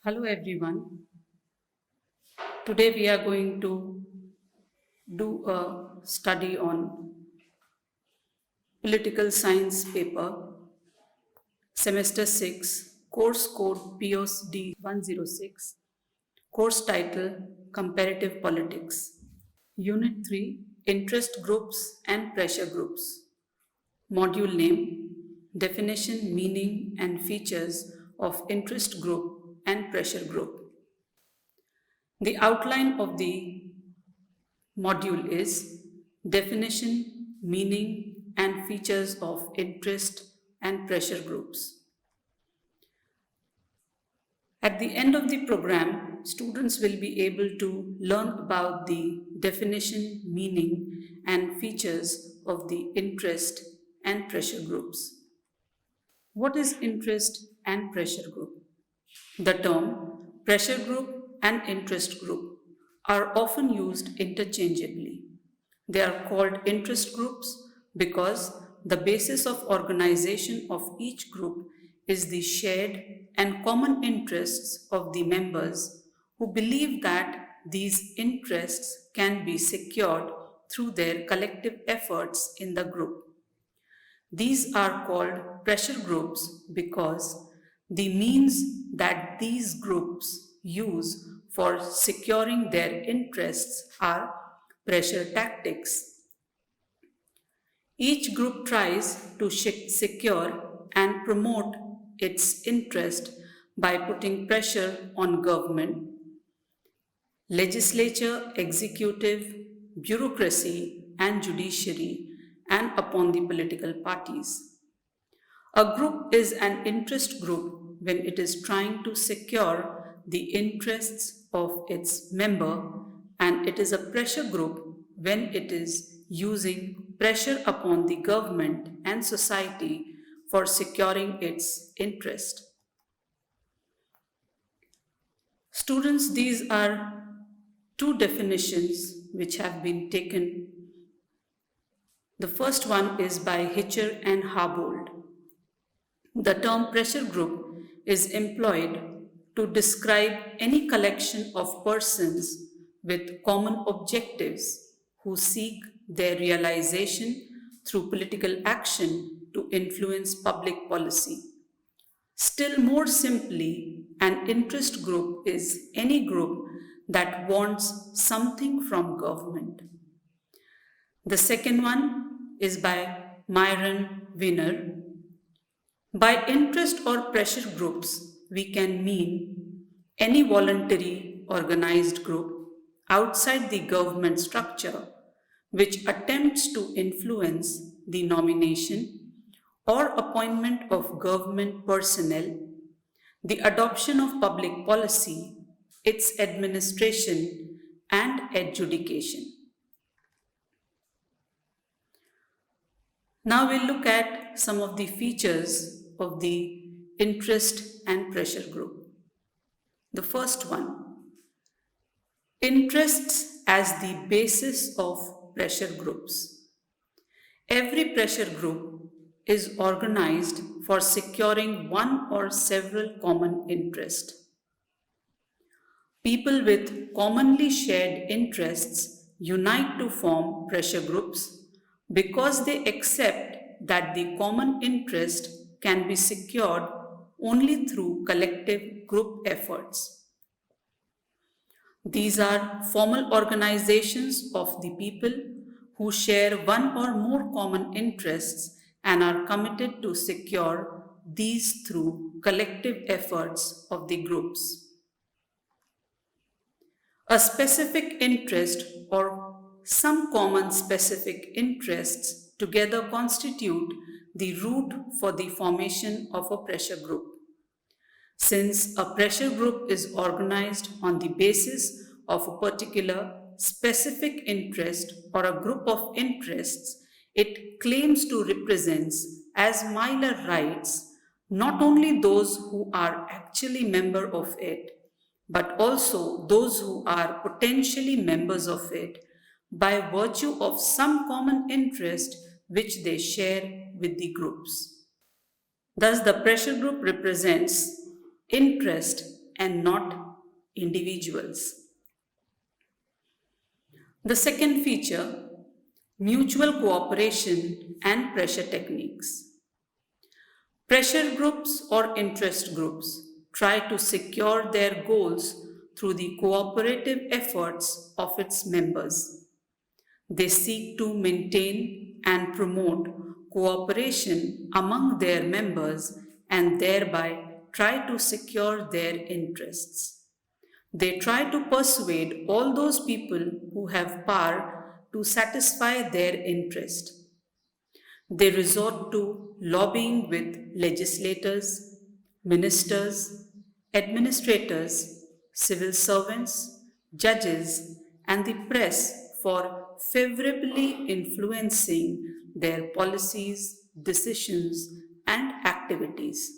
Hello everyone. Today we are going to do a study on political science paper, semester 6, course code POSD 106, course title Comparative Politics, Unit 3, Interest Groups and Pressure Groups, module name, definition, meaning and features of interest group and pressure group. The outline of the module is definition, meaning, and features of interest and pressure groups. At the end of the program, students will be able to learn about the definition, meaning, and features of the interest and pressure groups. What is interest and pressure group? The term pressure group and interest group are often used interchangeably. They are called interest groups because the basis of organization of each group is the shared and common interests of the members who believe that these interests can be secured through their collective efforts in the group. These are called pressure groups because the means that these groups use for securing their interests are pressure tactics. Each group tries to secure and promote its interest by putting pressure on government, legislature, executive, bureaucracy, and judiciary, and upon the political parties. A group is an interest group when it is trying to secure the interests of its member, and it is a pressure group when it is using pressure upon the government and society for securing its interest. Students, these are two definitions which have been taken. The first one is by Hitcher and Harbold. The term pressure group is employed to describe any collection of persons with common objectives who seek their realization through political action to influence public policy. Still more simply, an interest group is any group that wants something from government. The second one is by Myron Wiener. By interest or pressure groups, we can mean any voluntary organized group outside the government structure which attempts to influence the nomination or appointment of government personnel, the adoption of public policy, its administration, and adjudication. Now we'll look at some of the features of the interest and pressure group. The first one, interests as the basis of pressure groups. Every pressure group is organized for securing one or several common interests. People with commonly shared interests unite to form pressure groups because they accept that the common interest can be secured only through collective group efforts. These are formal organizations of the people who share one or more common interests and are committed to secure these through collective efforts of the groups. A specific interest or some common specific interests together constitute the root for the formation of a pressure group. Since a pressure group is organized on the basis of a particular specific interest or a group of interests, it claims to represent as minor rights not only those who are actually members of it, but also those who are potentially members of it by virtue of some common interest which they share with the groups. Thus, the pressure group represents interest and not individuals. The second feature, mutual cooperation and pressure techniques. Pressure groups or interest groups try to secure their goals through the cooperative efforts of its members. They seek to maintain and promote cooperation among their members and thereby try to secure their interests. They try to persuade all those people who have power to satisfy their interest. They resort to lobbying with legislators, ministers, administrators, civil servants, judges, and the press for favorably influencing their policies, decisions, and activities.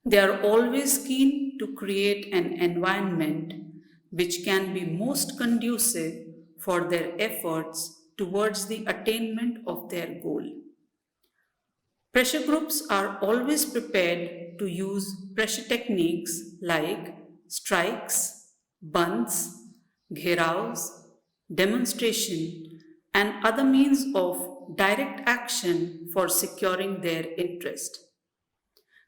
They are always keen to create an environment which can be most conducive for their efforts towards the attainment of their goal. Pressure groups are always prepared to use pressure techniques like strikes, bandhs, gheraos, demonstration, and other means of direct action for securing their interest.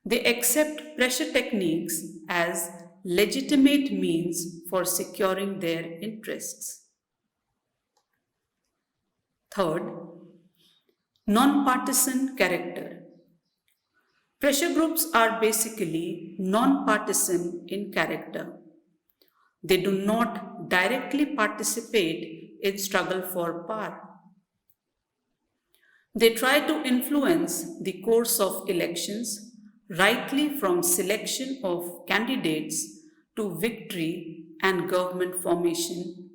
They accept pressure techniques as legitimate means for securing their interests. Third, non-partisan character. Pressure groups are basically non-partisan in character. They do not directly participate in struggle for power. They try to influence the course of elections, rightly from selection of candidates to victory and government formation,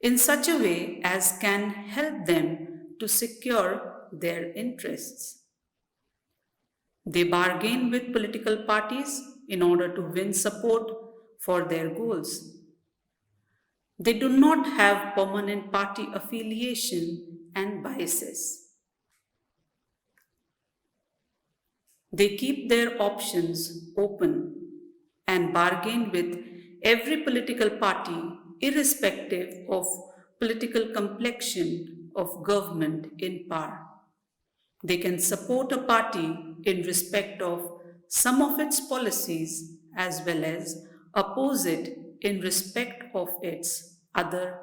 in such a way as can help them to secure their interests. They bargain with political parties in order to win support for their goals. They do not have permanent party affiliation and biases. They keep their options open and bargain with every political party irrespective of political complexion of government in power. They can support a party in respect of some of its policies as well as oppose it in respect of its other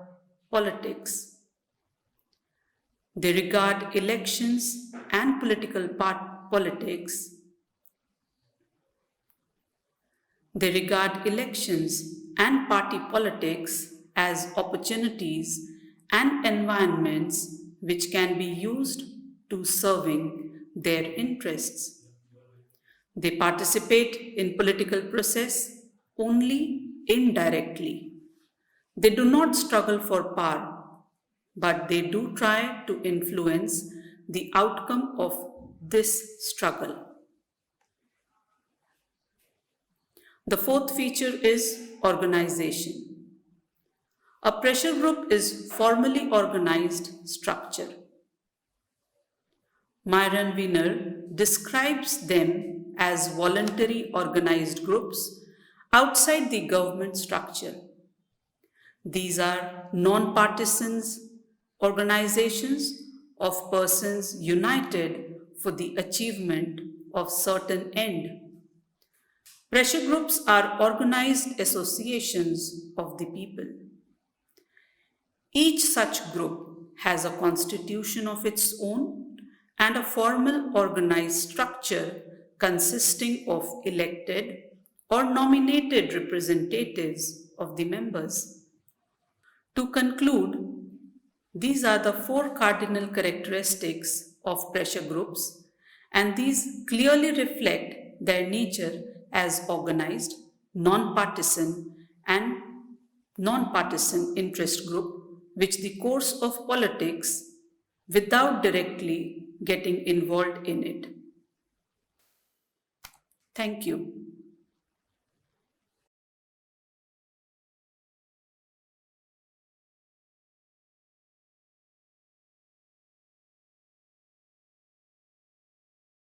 politics. They regard elections and politics. They regard elections and party politics as opportunities and environments which can be used to serving their interests. They participate in political process only indirectly. They do not struggle for power, but they do try to influence the outcome of this struggle. The fourth feature is organization. A pressure group is formally organized structure. Myron Wiener describes them as voluntary organized groups outside the government structure. These are non-partisan organizations of persons united for the achievement of certain end. Pressure groups are organized associations of the people. Each such group has a constitution of its own and a formal organized structure consisting of elected or nominated representatives of the members. To conclude, these are the four cardinal characteristics of pressure groups, and these clearly reflect their nature as organized, non-partisan interest group which the course of politics without directly getting involved in it. Thank you.